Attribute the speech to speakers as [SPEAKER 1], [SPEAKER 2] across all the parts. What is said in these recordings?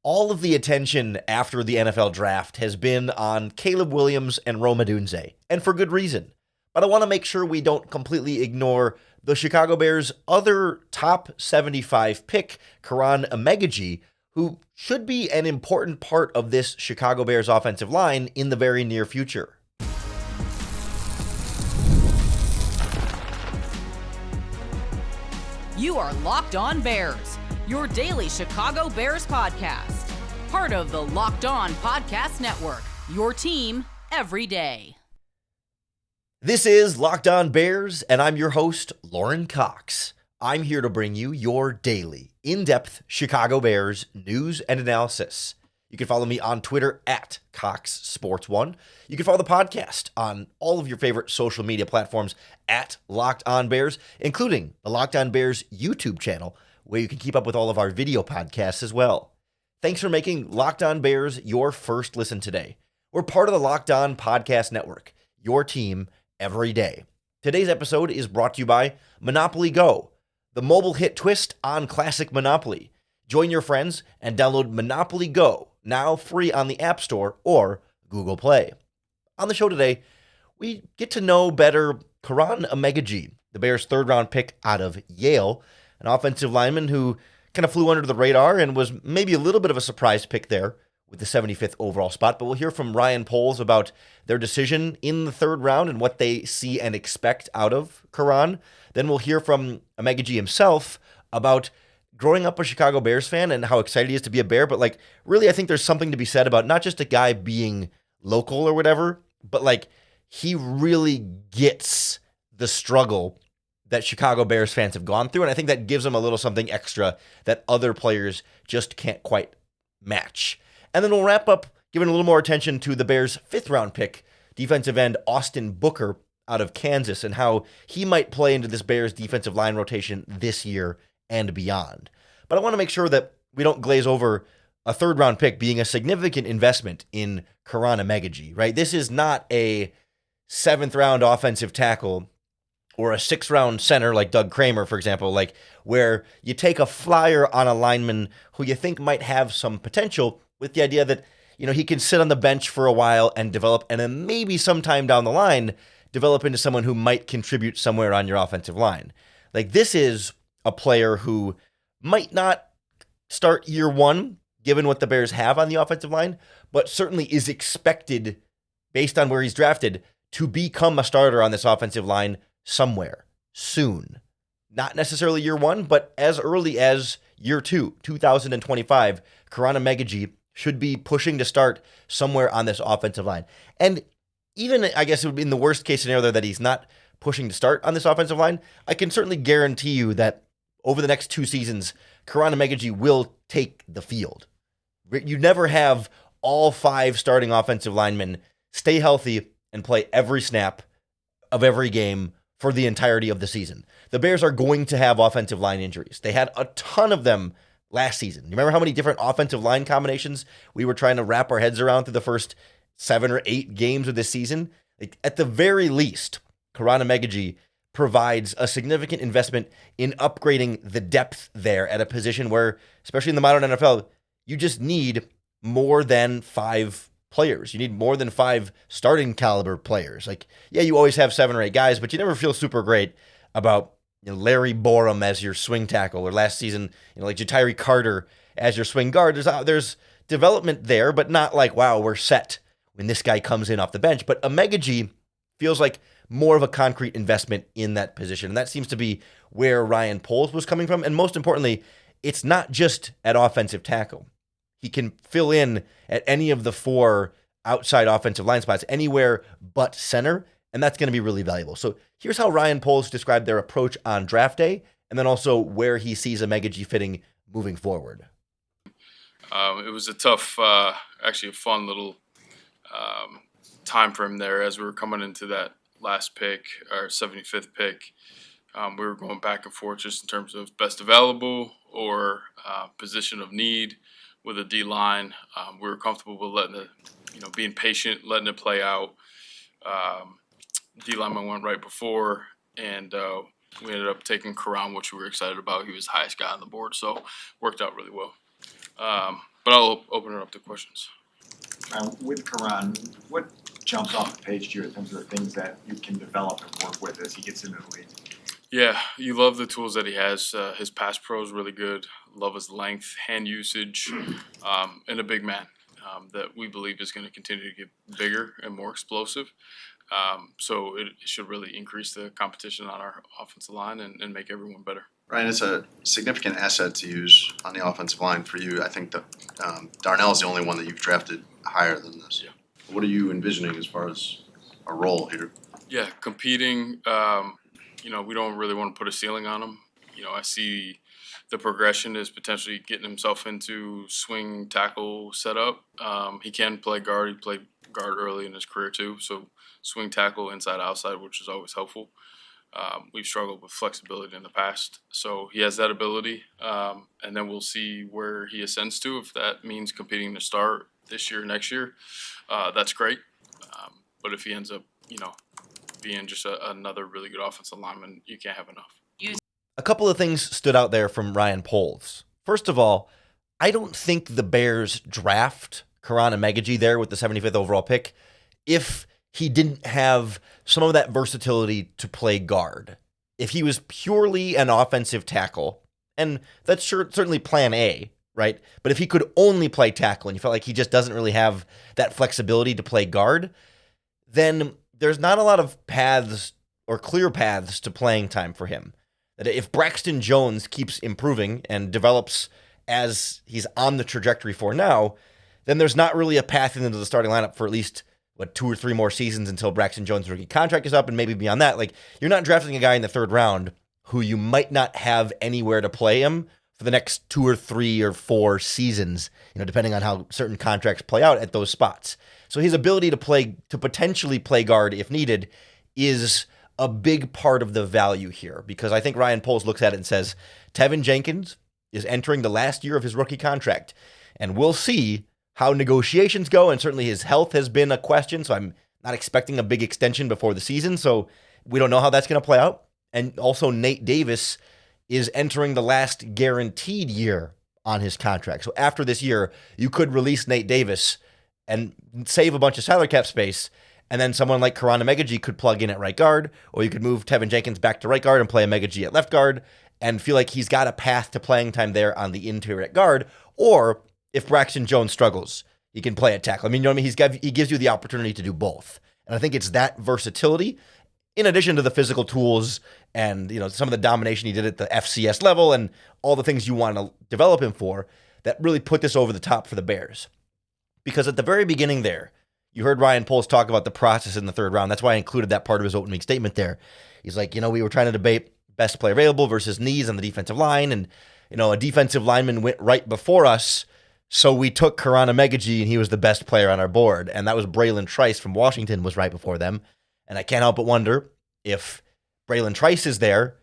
[SPEAKER 1] All of the attention after the NFL draft has been on Caleb Williams and Rome Odunze, and for good reason. But I want to make sure we don't completely ignore the Chicago Bears' other top 75 pick, Kiran Amegadjie, who should be an important part of this Chicago Bears offensive line in the very near future.
[SPEAKER 2] You are Locked On Bears, your daily Chicago Bears podcast. Part of the Locked On Podcast Network, your team every day.
[SPEAKER 1] This is Locked On Bears, and I'm your host, Lauren Cox. I'm here to bring you your daily, in-depth Chicago Bears news and analysis. You can follow me on Twitter at CoxSports1. You can follow the podcast on all of your favorite social media platforms at Locked On Bears, including the Locked On Bears YouTube channel, where you can keep up with all of our video podcasts as well. Thanks for making Locked On Bears your first listen today. We're part of the Locked On Podcast Network, your team every day. Today's episode is brought to you by Monopoly Go, the mobile hit twist on classic Monopoly. Join your friends and download Monopoly Go, now free on the App Store or Google Play. On the show today, we get to know better Kiran Amegadjie, the Bears' third-round pick out of Yale, an offensive lineman who kind of flew under the radar and was maybe a little bit of a surprise pick there with the 75th overall spot. But we'll hear from Ryan Poles about their decision in the third round and what they see and expect out of Kiran. Then we'll hear from Amegadjie himself about growing up a Chicago Bears fan and how excited he is to be a Bear. But really, I think there's something to be said about not just a guy being local or whatever, but he really gets the struggle that Chicago Bears fans have gone through. And I think that gives him a little something extra that other players just can't quite match. And then we'll wrap up giving a little more attention to the Bears' fifth-round pick, defensive end Austin Booker out of Kansas, and how he might play into this Bears defensive line rotation this year and beyond. But I want to make sure that we don't glaze over a third-round pick being a significant investment in Kiran Amegadjie, right? This is not a seventh-round offensive tackle or a sixth-round center like Doug Kramer, for example, where you take a flyer on a lineman who you think might have some potential with the idea that, he can sit on the bench for a while and develop, and then maybe sometime down the line, develop into someone who might contribute somewhere on your offensive line. This is a player who might not start year one, given what the Bears have on the offensive line, but certainly is expected, based on where he's drafted, to become a starter on this offensive line somewhere soon. Not necessarily year one, but as early as year two, 2025, Kiran Amegadjie should be pushing to start somewhere on this offensive line. And even, I guess it would be in the worst case scenario that he's not pushing to start on this offensive line, I can certainly guarantee you that over the next two seasons, Kiran Amegadjie will take the field. You never have all five starting offensive linemen stay healthy and play every snap of every game for the entirety of the season. The Bears are going to have offensive line injuries. They had a ton of them last season. You remember how many different offensive line combinations we were trying to wrap our heads around through the first 7 or 8 games of this season? At the very least, Kiran Amegadjie provides a significant investment in upgrading the depth there at a position where, especially in the modern NFL, you just need more than 5 players. You need more than 5 starting caliber players. You always have 7 or 8 guys, but you never feel super great about Larry Borum as your swing tackle, or last season, Jatiri Carter as your swing guard. There's development there, but not wow, we're set when this guy comes in off the bench. But Amegadjie feels like more of a concrete investment in that position. And that seems to be where Ryan Poles was coming from. And most importantly, it's not just at offensive tackle. He can fill in at any of the 4 outside offensive line spots, anywhere but center, and that's going to be really valuable. So here's how Ryan Poles described their approach on draft day, and then also where he sees Amegadjie fitting moving forward.
[SPEAKER 3] It was a tough, actually a fun little time frame there as we were coming into that last pick, our 75th pick. We were going back and forth just in terms of best available or position of need with a D-line. We were comfortable with letting it, being patient, letting it play out. D-lineman went right before, and we ended up taking Kiran, which we were excited about. He was the highest guy on the board, so worked out really well. But I'll open it up to questions.
[SPEAKER 4] With Kiran, what jumps off the page to you in terms of the things that you can develop and work with as he gets into the league?
[SPEAKER 3] Yeah, you love the tools that he has. His pass pro is really good. Love his length, hand usage, and a big man that we believe is going to continue to get bigger and more explosive. So it should really increase the competition on our offensive line and make everyone better.
[SPEAKER 5] Ryan, it's a significant asset to use on the offensive line for you. I think that Darnell is the only one that you've drafted higher than this.
[SPEAKER 3] Yeah.
[SPEAKER 5] What are you envisioning as far as a role here?
[SPEAKER 3] Yeah, competing. We don't really want to put a ceiling on him. I see the progression is potentially getting himself into swing tackle setup. He can play guard. He played guard early in his career too. So swing tackle, inside, outside, which is always helpful. We've struggled with flexibility in the past. So he has that ability. And then we'll see where he ascends to. If that means competing to start this year, next year, that's great. But if he ends up, being just another really good offensive lineman, you can't have enough.
[SPEAKER 1] A couple of things stood out there from Ryan Poles. First of all, I don't think the Bears draft Kiran Amegadjie there with the 75th overall pick if he didn't have some of that versatility to play guard. If he was purely an offensive tackle, and that's certainly plan A, right? But if he could only play tackle and you felt like he just doesn't really have that flexibility to play guard, then there's not a lot of paths or clear paths to playing time for him. That if Braxton Jones keeps improving and develops as he's on the trajectory for now, then there's not really a path into the starting lineup for at least 2 or 3 more seasons until Braxton Jones' rookie contract is up, and maybe beyond that. Like, you're not drafting a guy in the 3rd round who you might not have anywhere to play him for the next 2 or 3 or 4 seasons, depending on how certain contracts play out at those spots. So his ability to potentially play guard if needed is a big part of the value here, because I think Ryan Poles looks at it and says, Tevin Jenkins is entering the last year of his rookie contract, and we'll see how negotiations go, and certainly his health has been a question, so I'm not expecting a big extension before the season, so we don't know how that's going to play out. And also Nate Davis is entering the last guaranteed year on his contract. So after this year, you could release Nate Davis and save a bunch of salary cap space, and then someone like Kiran Amegadjie could plug in at right guard, or you could move Tevin Jenkins back to right guard and play Amegadjie at left guard and feel like he's got a path to playing time there on the interior at guard. Or if Braxton Jones struggles, he can play at tackle. I mean, he gives you the opportunity to do both. And I think it's that versatility, in addition to the physical tools and some of the domination he did at the FCS level and all the things you want to develop him for, that really put this over the top for the Bears. Because at the very beginning there, you heard Ryan Poles talk about the process in the 3rd round. That's why I included that part of his opening statement there. He's like, we were trying to debate best player available versus needs on the defensive line. And, a defensive lineman went right before us. So we took Kiran Amegadjie, and he was the best player on our board. And that was Braylon Trice from Washington was right before them. And I can't help but wonder if Braylon Trice is there,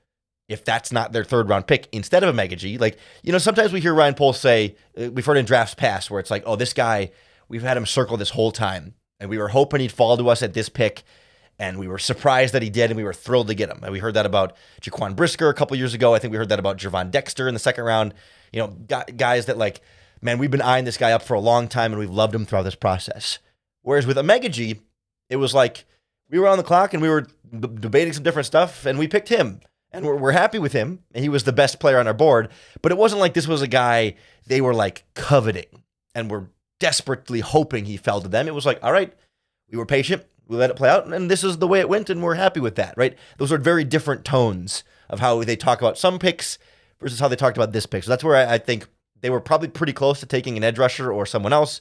[SPEAKER 1] if that's not their 3rd round pick instead of Amegadjie. Like, sometimes we hear Ryan Poles say, we've heard in drafts past where it's like, oh, this guy, we've had him circle this whole time. And we were hoping he'd fall to us at this pick, and we were surprised that he did, and we were thrilled to get him. And we heard that about Jaquan Brisker a couple years ago. I think we heard that about Gervon Dexter in the 2nd round. Guys that like, man, we've been eyeing this guy up for a long time, and we've loved him throughout this process. Whereas with Amegadjie, it was like we were on the clock, and we were debating some different stuff, and we picked him. And we're happy with him, and he was the best player on our board. But it wasn't like this was a guy they were like coveting and were desperately hoping he fell to them. It was like, all right, we were patient, we let it play out, and this is the way it went, and we're happy with that, right? Those are very different tones of how they talk about some picks versus how they talked about this pick. So that's where I think they were probably pretty close to taking an edge rusher or someone else,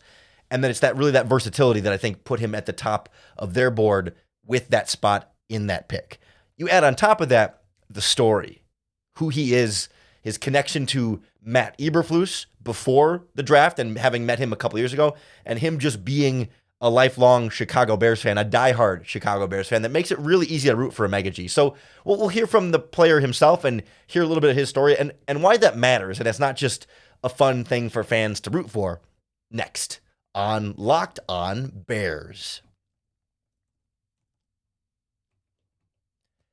[SPEAKER 1] and then it's that versatility that I think put him at the top of their board with that spot in that pick. You add on top of that the story, who he is, his connection to Matt Eberflus before the draft and having met him a couple years ago, and him just being a lifelong Chicago Bears fan, a diehard Chicago Bears fan, that makes it really easy to root for Amegadjie. So we'll hear from the player himself and hear a little bit of his story and why that matters, and it's not just a fun thing for fans to root for. Next on Locked On Bears.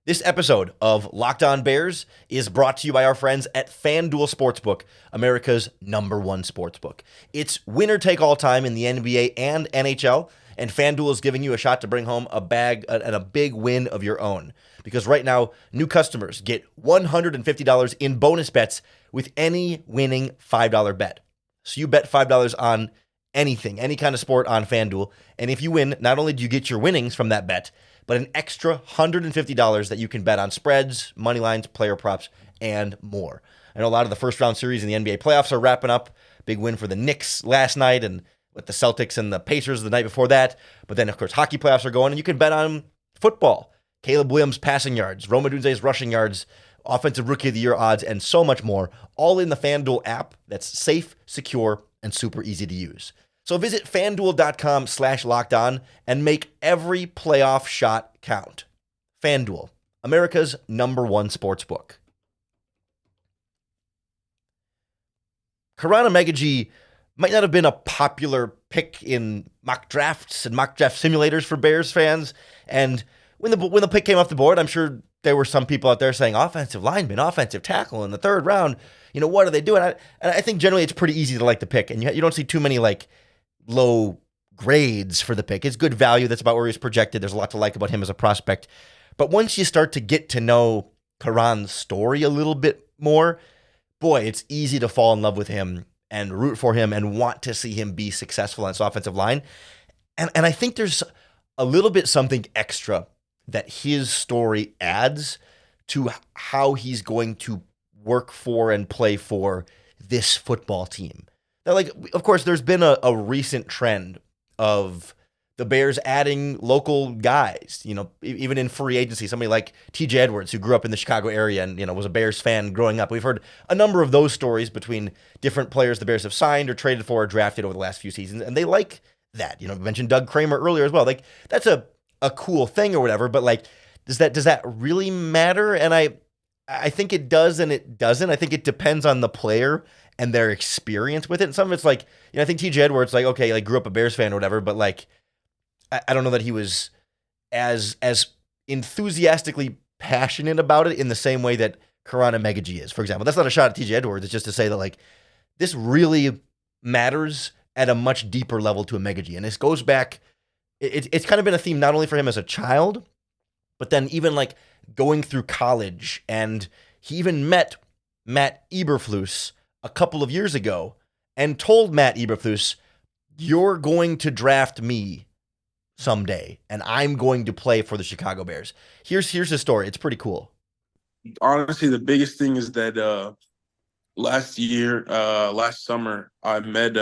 [SPEAKER 1] This episode of Locked On Bears is brought to you by our friends at FanDuel Sportsbook, America's #1 sportsbook. It's winner take all time in the NBA and NHL, and FanDuel is giving you a shot to bring home a bag and a big win of your own. Because right now, new customers get $150 in bonus bets with any winning $5 bet. So you bet $5 on anything, any kind of sport on FanDuel, and if you win, not only do you get your winnings from that bet, but an extra $150 that you can bet on spreads, money lines, player props, and more. I know a lot of the first round series in the NBA playoffs are wrapping up. Big win for the Knicks last night, and with the Celtics and the Pacers the night before that. But then, of course, hockey playoffs are going, and you can bet on football. Caleb Williams' passing yards, Rome Odunze's rushing yards, offensive rookie of the year odds, and so much more, all in the FanDuel app that's safe, secure, and super easy to use. So visit FanDuel.com/lockedon and make every playoff shot count. FanDuel, America's #1 sportsbook. Kiran Amegadjie might not have been a popular pick in mock drafts and mock draft simulators for Bears fans. And when the pick came off the board, I'm sure there were some people out there saying offensive lineman, offensive tackle in the third round. You know, what are they doing? And I think generally it's pretty easy to like the pick, and you don't see too many like low grades for the pick. It's good value. That's about where he's projected. There's a lot to like about him as a prospect. But once you start to get to know Kiran's story a little bit more, boy, it's easy to fall in love with him and root for him and want to see him be successful on his offensive line. And I think there's a little bit something extra that his story adds to how he's going to work for and play for this football team. Now, like, of course, there's been a recent trend of the Bears adding local guys, you know, even in free agency, somebody like TJ Edwards, who grew up in the Chicago area and, you know, was a Bears fan growing up. We've heard a number of those stories between different players the Bears have signed or traded for or drafted over the last few seasons, and they like that. You know, we mentioned Doug Kramer earlier as well. Like, that's a cool thing or whatever, but like, does that really matter? And I think it does and it doesn't. I think it depends on the player and their experience with it. And some of it's like, you know, I think TJ Edwards, like, okay, like grew up a Bears fan or whatever, but like, I don't know that he was as enthusiastically passionate about it in the same way that Kiran Amegadjie is, for example. That's not a shot at TJ Edwards. It's just to say that like, this really matters at a much deeper level to Amegadjie. And this goes back, it's kind of been a theme not only for him as a child, but then even like going through college. And he even met Matt Eberflus a couple of years ago and told Matt Eberflus, "You're going to draft me someday, and I'm going to play for the Chicago Bears." Here's his story. It's pretty cool.
[SPEAKER 6] Honestly, the biggest thing is that last summer, I met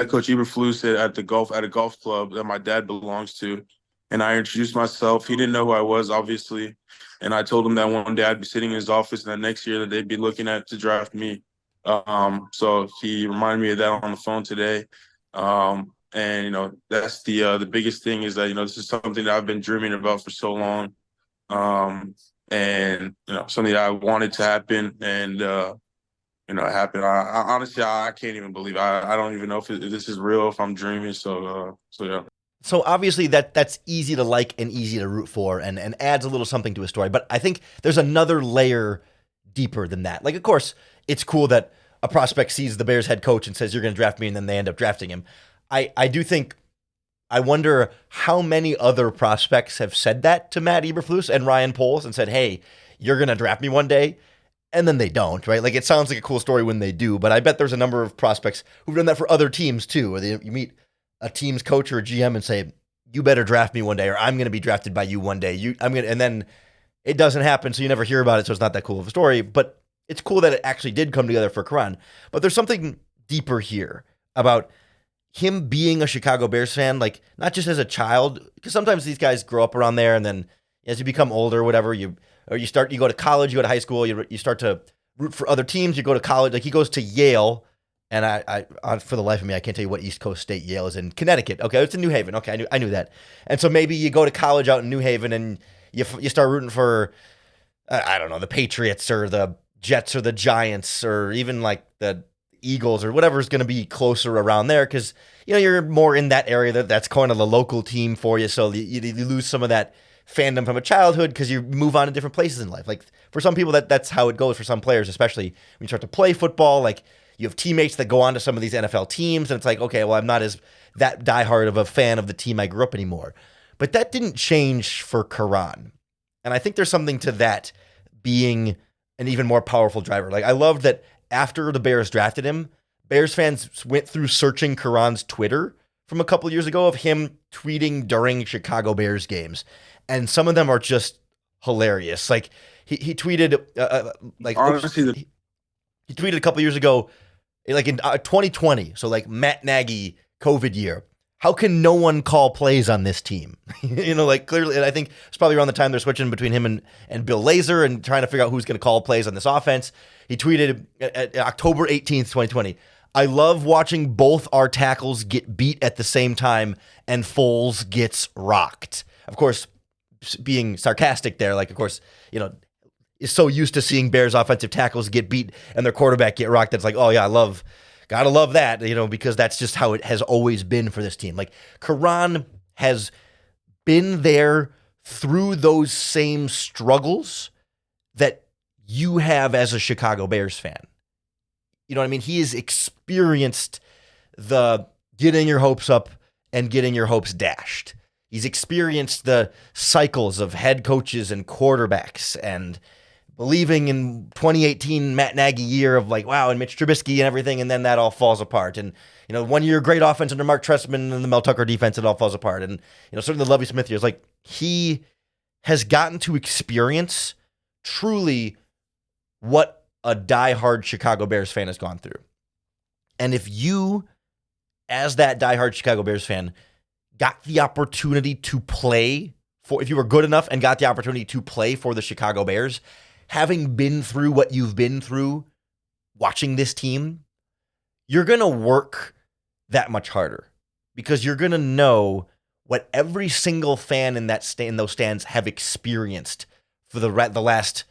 [SPEAKER 6] Coach Eberflus at a golf club that my dad belongs to, and I introduced myself. He didn't know who I was, obviously, and I told him that one day I'd be sitting in his office, and that next year that they'd be looking to draft me. So he reminded me of that on the phone today. And you know, that's the biggest thing is that, you know, this is something that I've been dreaming about for so long, and you know, something that I wanted to happen, and you know, it happened. I honestly, I can't even believe. I don't even know if this is real, if I'm dreaming. So yeah.
[SPEAKER 1] So obviously that's easy to like and easy to root for and adds a little something to a story. But I think there's another layer deeper than that. Like, of course, it's cool that a prospect sees the Bears head coach and says, "You're going to draft me," and then they end up drafting him. I do think, I wonder how many other prospects have said that to Matt Eberflus and Ryan Poles and said, "Hey, you're going to draft me one day," and then they don't, right? Like, it sounds like a cool story when they do, but I bet there's a number of prospects who've done that for other teams too, where you meet a team's coach or a GM and say, "You better draft me one day," or "I'm going to be drafted by you one day." And then it doesn't happen, so you never hear about it, so it's not that cool of a story. But it's cool that it actually did come together for Kiran. But there's something deeper here about him being a Chicago Bears fan, like not just as a child, because sometimes these guys grow up around there, and then as you become older, or whatever, you go to college, you go to high school, you start to root for other teams. You go to college, like he goes to Yale, and I for the life of me, I can't tell you what East Coast state Yale is in. Connecticut, okay, it's in New Haven, okay, I knew that. And so maybe you go to college out in New Haven, and you start rooting for I don't know, the Patriots or the Jets or the Giants or even like the Eagles or whatever's going to be closer around there, because you know you're more in that area. That's kind of the local team for you, so you lose some of that fandom from a childhood because you move on to different places in life. Like for some people, that's how it goes for some players, especially when you start to play football. Like you have teammates that go on to some of these NFL teams, and it's like, okay, well, I'm not as that diehard of a fan of the team I grew up anymore. But that didn't change for Kiran. And I think there's something to that being an even more powerful driver. Like I loved that after the Bears drafted him, Bears fans went through searching Kiran's Twitter from a couple years ago of him tweeting during Chicago Bears games. And some of them are just hilarious. Like he tweeted,
[SPEAKER 6] Honestly,
[SPEAKER 1] he tweeted a couple years ago, like in 2020. So like Matt Nagy COVID year. How can no one call plays on this team? Like clearly, and I think it's probably around the time they're switching between him and Bill Lazor and trying to figure out who's going to call plays on this offense. He tweeted at October 18th, 2020, I love watching both our tackles get beat at the same time and Foles gets rocked. Of course, being sarcastic there, like, of course, is so used to seeing Bears offensive tackles get beat and their quarterback get rocked. That's like, oh yeah, gotta love that, because that's just how it has always been for this team. Like Kiran has been there through those same struggles that you have as a Chicago Bears fan. You know what I mean? He has experienced the getting your hopes up and getting your hopes dashed. He's experienced the cycles of head coaches and quarterbacks and believing in 2018 Matt Nagy year of like, wow, and Mitch Trubisky and everything, and then that all falls apart. And, 1 year great offense under Mark Trestman and the Mel Tucker defense, it all falls apart. And, certainly the Lovie Smith years, like he has gotten to experience truly what a diehard Chicago Bears fan has gone through. And if you, as that diehard Chicago Bears fan, got the opportunity to play if you were good enough and got the opportunity to play for the Chicago Bears, having been through what you've been through watching this team, you're going to work that much harder because you're going to know what every single fan in those stands have experienced for the last,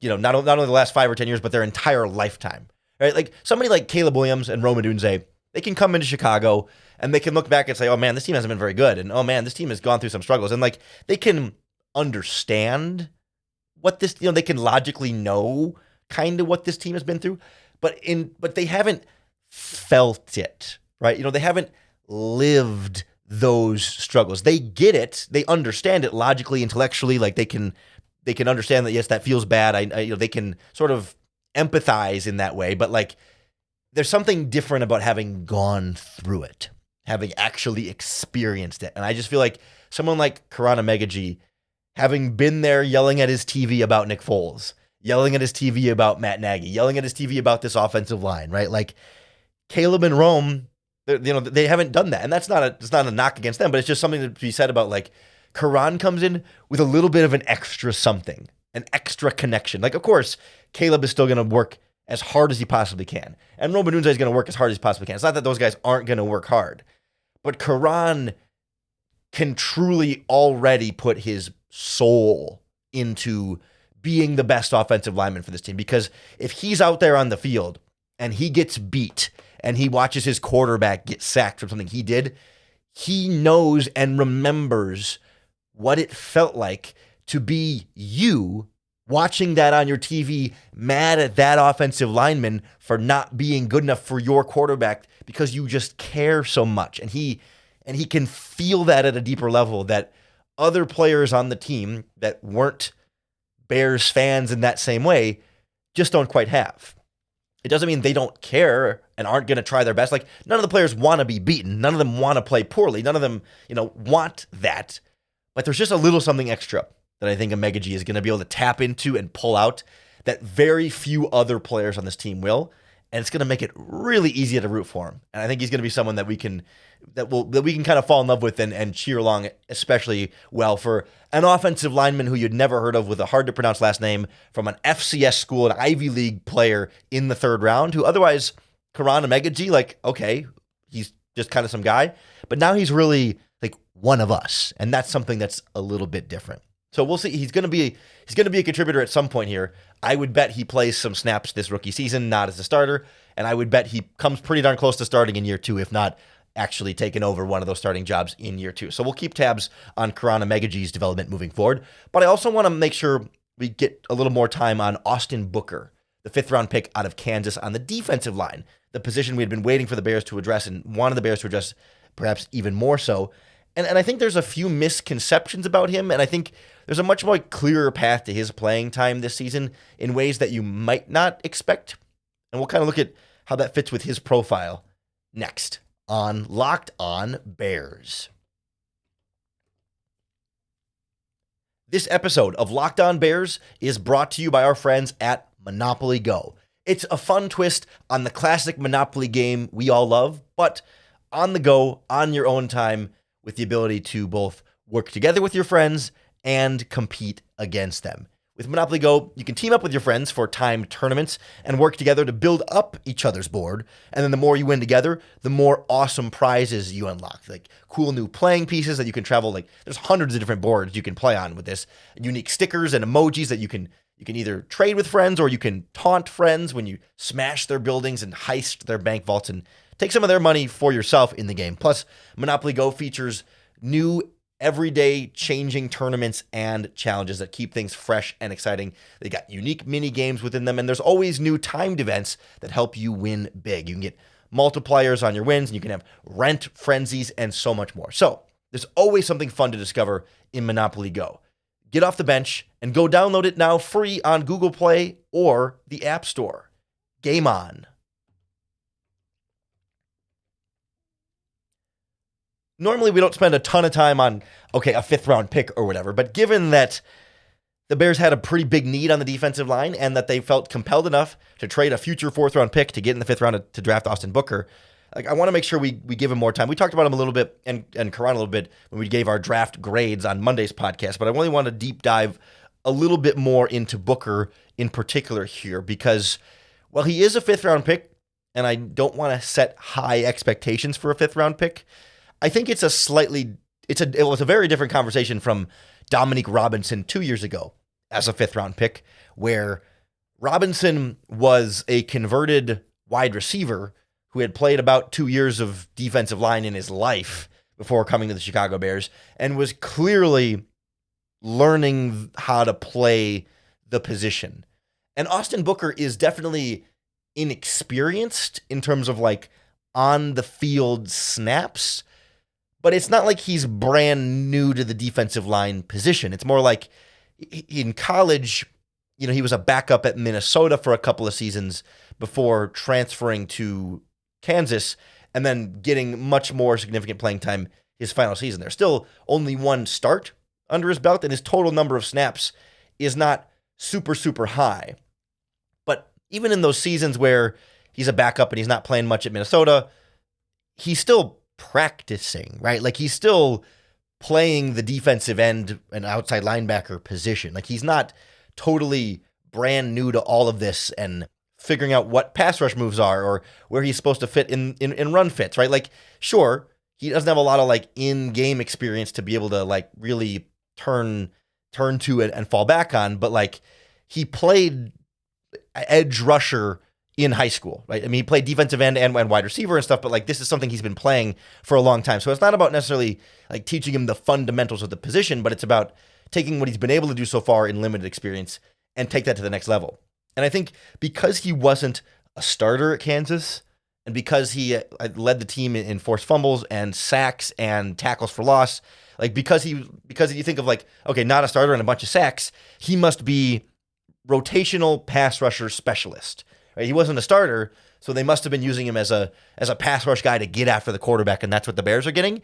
[SPEAKER 1] not only the last 5 or 10 years, but their entire lifetime, right? Like somebody like Caleb Williams and Rome Odunze, they can come into Chicago and they can look back and say, oh man, this team hasn't been very good. And oh man, this team has gone through some struggles. And like, they can understand what this, they can logically know kind of what this team has been through, but they haven't felt it, right? They haven't lived those struggles. They get it. They understand it logically, intellectually. Like they can understand that, yes, that feels bad. They can sort of empathize in that way, but like, there's something different about having gone through it, having actually experienced it. And I just feel like someone like Kiran Amegadjie, having been there yelling at his TV about Nick Foles, yelling at his TV about Matt Nagy, yelling at his TV about this offensive line, right? Like Caleb and Rome, they haven't done that. And it's not a knock against them, but it's just something to be said about like Kiran comes in with a little bit of an extra something, an extra connection. Like, of course, Caleb is still going to work as hard as he possibly can. And Rome Odunze is going to work as hard as he possibly can. It's not that those guys aren't going to work hard, but Kiran can truly already put his soul into being the best offensive lineman for this team. Because if he's out there on the field and he gets beat and he watches his quarterback get sacked from something he did, he knows and remembers what it felt like to be you watching that on your TV, mad at that offensive lineman for not being good enough for your quarterback because you just care so much. And he can feel that at a deeper level that other players on the team that weren't Bears fans in that same way just don't quite have. It doesn't mean they don't care and aren't going to try their best. Like none of the players want to be beaten. None of them want to play poorly. None of them, want that. But there's just a little something extra that I think Amegadjie is going to be able to tap into and pull out that very few other players on this team will, and it's going to make it really easy to root for him. And I think he's going to be someone that we can kind of fall in love with and cheer along, especially well for an offensive lineman who you'd never heard of with a hard to pronounce last name from an FCS school, an Ivy League player in the third round, who otherwise Kiran Amegadjie, like, okay, he's just kind of some guy, but now he's really like one of us, and that's something that's a little bit different. So we'll see. He's going to be a contributor at some point here. I would bet he plays some snaps this rookie season, not as a starter, and I would bet he comes pretty darn close to starting in year 2, if not actually taken over one of those starting jobs in year 2. So we'll keep tabs on Kiran Amegadjie's development moving forward. But I also want to make sure we get a little more time on Austin Booker, the 5th-round pick out of Kansas on the defensive line, the position we had been waiting for the Bears to address and wanted the Bears to address perhaps even more so. And I think there's a few misconceptions about him, and I think there's a much more clearer path to his playing time this season in ways that you might not expect. And we'll kind of look at how that fits with his profile next on Locked On Bears. This episode of Locked On Bears is brought to you by our friends at Monopoly Go. It's a fun twist on the classic Monopoly game we all love, but on the go, on your own time, with the ability to both work together with your friends and compete against them. With Monopoly Go, you can team up with your friends for timed tournaments and work together to build up each other's board. And then the more you win together, the more awesome prizes you unlock. Like cool new playing pieces that you can travel. Like there's hundreds of different boards you can play on with this. Unique stickers and emojis that you can either trade with friends or you can taunt friends when you smash their buildings and heist their bank vaults and take some of their money for yourself in the game. Plus, Monopoly Go features new everyday changing tournaments and challenges that keep things fresh and exciting. They got unique mini games within them, and there's always new timed events that help you win big. You can get multipliers on your wins, and you can have rent frenzies and so much more. So there's always something fun to discover in Monopoly Go. Get off the bench and go download it now free on Google Play or the App Store. Game on. Normally, we don't spend a ton of time on, a 5th-round pick or whatever, but given that the Bears had a pretty big need on the defensive line and that they felt compelled enough to trade a future 4th-round pick to get in the 5th round to draft Austin Booker, I want to make sure we give him more time. We talked about him a little bit and Kiran a little bit when we gave our draft grades on Monday's podcast, but I really want to deep dive a little bit more into Booker in particular here because, well, he is a 5th-round pick, and I don't want to set high expectations for a 5th-round pick. I think it was a very different conversation from Dominique Robinson 2 years ago as a 5th-round pick, where Robinson was a converted wide receiver who had played about 2 years of defensive line in his life before coming to the Chicago Bears and was clearly learning how to play the position. And Austin Booker is definitely inexperienced in terms of like on the field snaps, but it's not like he's brand new to the defensive line position. It's more like in college, he was a backup at Minnesota for a couple of seasons before transferring to Kansas and then getting much more significant playing time his final season. There's still only one start under his belt, and his total number of snaps is not super, super high. But even in those seasons where he's a backup and he's not playing much at Minnesota, he's still practicing, right? Like he's still playing the defensive end and outside linebacker position. Like he's not totally brand new to all of this and figuring out what pass rush moves are or where he's supposed to fit in run fits, right? Like, sure, he doesn't have a lot of like in-game experience to be able to like really turn to and fall back on, but like he played edge rusher in high school, right? I mean, he played defensive end and wide receiver and stuff, but like this is something he's been playing for a long time. So it's not about necessarily like teaching him the fundamentals of the position, but it's about taking what he's been able to do so far in limited experience and take that to the next level. And I think because he wasn't a starter at Kansas and because he led the team in forced fumbles and sacks and tackles for loss, like because you think of like, okay, not a starter and a bunch of sacks, he must be rotational pass rusher specialist. Right? He wasn't a starter, so they must have been using him as a pass rush guy to get after the quarterback, and that's what the Bears are getting.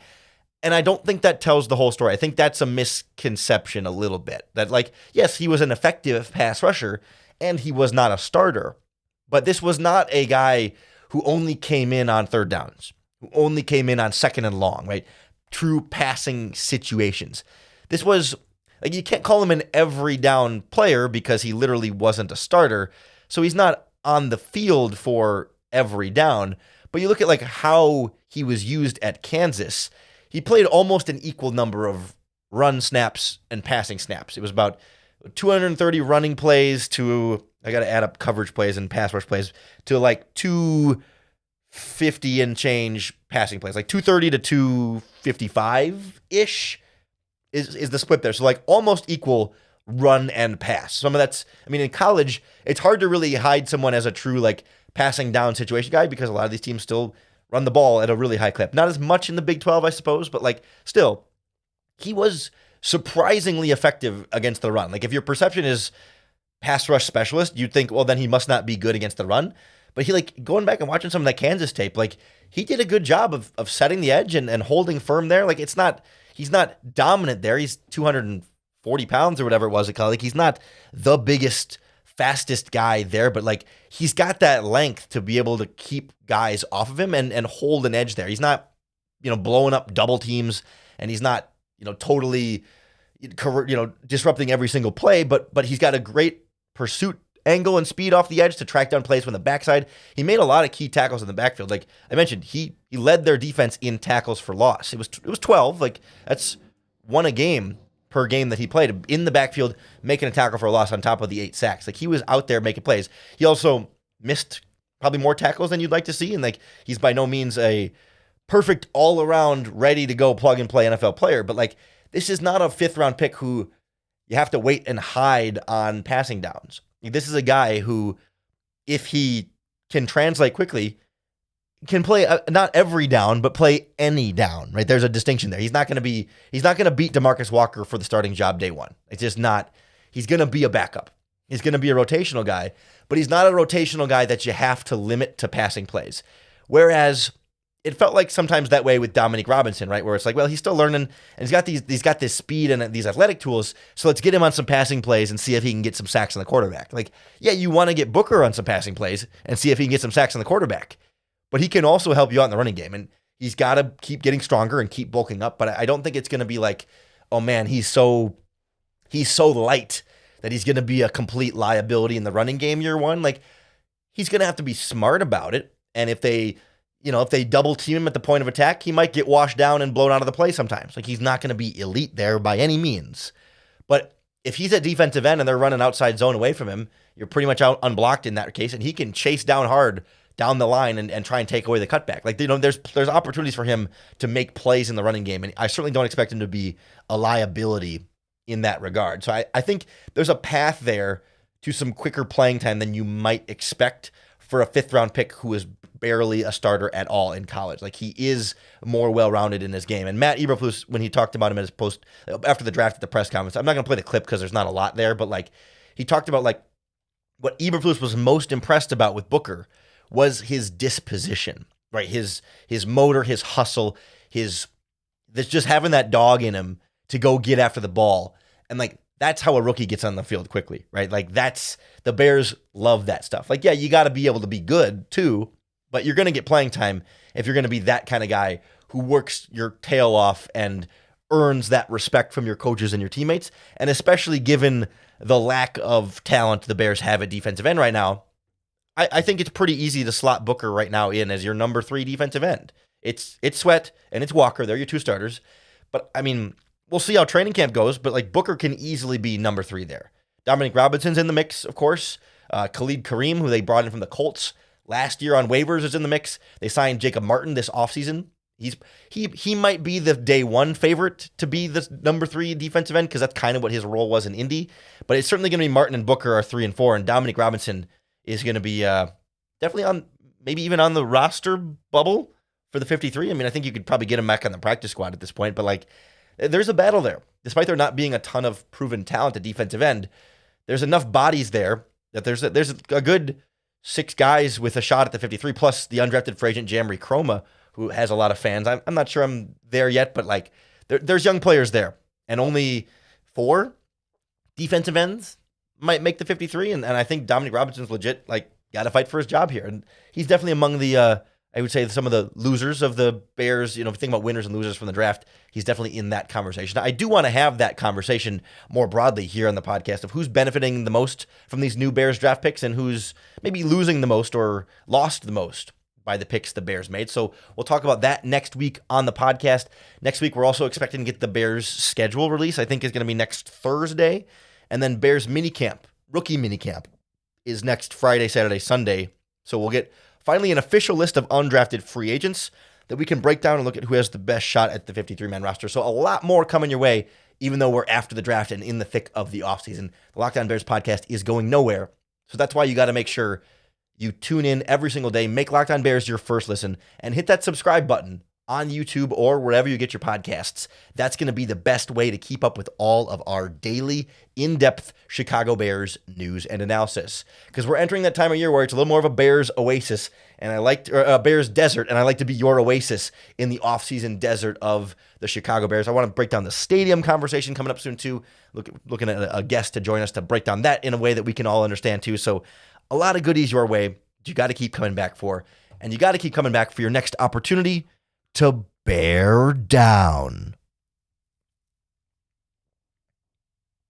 [SPEAKER 1] And I don't think that tells the whole story. I think that's a misconception a little bit. That like, yes, he was an effective pass rusher, and he was not a starter. But this was not a guy who only came in on 3rd downs, who only came in on 2nd and long, right? True passing situations. This was, like, you can't call him an every down player because he literally wasn't a starter. So he's not on the field for every down, but you look at like how he was used at Kansas, he played almost an equal number of run snaps and passing snaps. It was about 230 running plays to, I got to add up coverage plays and pass rush plays, to like 2 250 and change passing plays, like 230 to 255-ish is the split there. So like almost equal run and pass. Some of that's, I mean, in college, it's hard to really hide someone as a true like passing down situation guy because a lot of these teams still run the ball at a really high clip. Not as much in the Big 12, I suppose, but like still, he was surprisingly effective against the run. Like if your perception is pass rush specialist, you'd think, well, then he must not be good against the run. But he like going back and watching some of that Kansas tape, like he did a good job of setting the edge and holding firm there. Like he's not dominant there. He's 240 pounds or whatever it was. Like he's not the biggest, fastest guy there, but like he's got that length to be able to keep guys off of him and hold an edge there. He's not, blowing up double teams, and he's not, totally, disrupting every single play, but he's got a great pursuit angle and speed off the edge to track down plays from the backside. He made a lot of key tackles in the backfield. Like I mentioned, he led their defense in tackles for loss. It was 12. Like that's one a game per game that he played in the backfield, making a tackle for a loss on top of the 8 sacks. Like he was out there making plays. He also missed probably more tackles than you'd like to see. And like, he's by no means a perfect all around ready to go plug and play NFL player, but like, this is not a 5th round pick who you have to wait and hide on passing downs. This is a guy who, if he can translate quickly, can play not every down, but play any down, right? There's a distinction there. He's not going to beat DeMarcus Walker for the starting job day one. It's just not, he's going to be a backup. He's going to be a rotational guy, but he's not a rotational guy that you have to limit to passing plays. Whereas it felt like sometimes that way with Dominique Robinson, right? Where it's like, well, he's still learning and he's got this speed and these athletic tools. So let's get him on some passing plays and see if he can get some sacks on the quarterback. Like, yeah, you want to get Booker on some passing plays and see if he can get some sacks on the quarterback, but he can also help you out in the running game. And he's got to keep getting stronger and keep bulking up. But I don't think it's going to be like, oh man, he's so light that he's going to be a complete liability in the running game year one. Like he's going to have to be smart about it. And if they double team him at the point of attack, he might get washed down and blown out of the play sometimes. Like he's not going to be elite there by any means. But if he's at defensive end and they're running outside zone away from him, you're pretty much out unblocked in that case, and he can chase down hard down the line and try and take away the cutback. Like, there's opportunities for him to make plays in the running game, and I certainly don't expect him to be a liability in that regard. So I think there's a path there to some quicker playing time than you might expect for a 5th round pick who is barely a starter at all in college. Like he is more well-rounded in his game. And Matt Eberflus, when he talked about him at his post after the draft at the press conference, I'm not going to play the clip because there's not a lot there, but like he talked about like what Eberflus was most impressed about with Booker was his disposition, right? His motor, his hustle, there's just having that dog in him to go get after the ball. And like, that's how a rookie gets on the field quickly, right? Like the Bears love that stuff. Like, yeah, you got to be able to be good too, but you're going to get playing time if you're going to be that kind of guy who works your tail off and earns that respect from your coaches and your teammates. And especially given the lack of talent the Bears have at defensive end right now, I think it's pretty easy to slot Booker right now in as your number 3 defensive end. It's Sweat and it's Walker. They're your 2 starters. But I mean, we'll see how training camp goes, but like Booker can easily be number 3 there. Dominique Robinson's in the mix, of course. Khalid Kareem, who they brought in from the Colts last year on waivers, is in the mix. They signed Jacob Martin this offseason. He might be the day one favorite to be the number 3 defensive end because that's kind of what his role was in Indy. But it's certainly going to be Martin and Booker are 3 and 4, and Dominique Robinson is going to be definitely on, maybe even on the roster bubble for the 53. I mean, I think you could probably get him back on the practice squad at this point, but like there's a battle there. Despite there not being a ton of proven talent at defensive end, there's enough bodies there that there's a good 6 guys with a shot at the 53, plus the undrafted free agent Jamari Chroma, who has a lot of fans. I'm not sure I'm there yet, but like there's young players there, and only 4 defensive ends might make the 53, and I think Dominique Robinson's legit, like, got to fight for his job here, and he's definitely among the I would say some of the losers of the Bears. If you think about winners and losers from the draft, he's definitely in that conversation. I do want to have that conversation more broadly here on the podcast of who's benefiting the most from these new Bears draft picks and who's maybe losing the most or lost the most by the picks the Bears made. So we'll talk about that next week on the podcast. Next week, we're also expecting to get the Bears schedule release. I think is going to be next Thursday. And then Bears minicamp, rookie minicamp, is next Friday, Saturday, Sunday. So we'll get Finally, an official list of undrafted free agents that we can break down and look at who has the best shot at the 53-man roster. So a lot more coming your way, even though we're after the draft and in the thick of the offseason. The Locked On Bears podcast is going nowhere. So that's why you got to make sure you tune in every single day, make Locked On Bears your first listen, and hit that subscribe button on YouTube or wherever you get your podcasts. That's going to be the best way to keep up with all of our daily, in-depth Chicago Bears news and analysis. Because we're entering that time of year where it's a little more of a Bears oasis, and a Bears desert, and I like to be your oasis in the off-season desert of the Chicago Bears. I want to break down the stadium conversation coming up soon too. Looking at a guest to join us to break down that in a way that we can all understand too. So a lot of goodies your way. You got to keep coming back for, and you got to keep coming back for your next opportunity to bear down.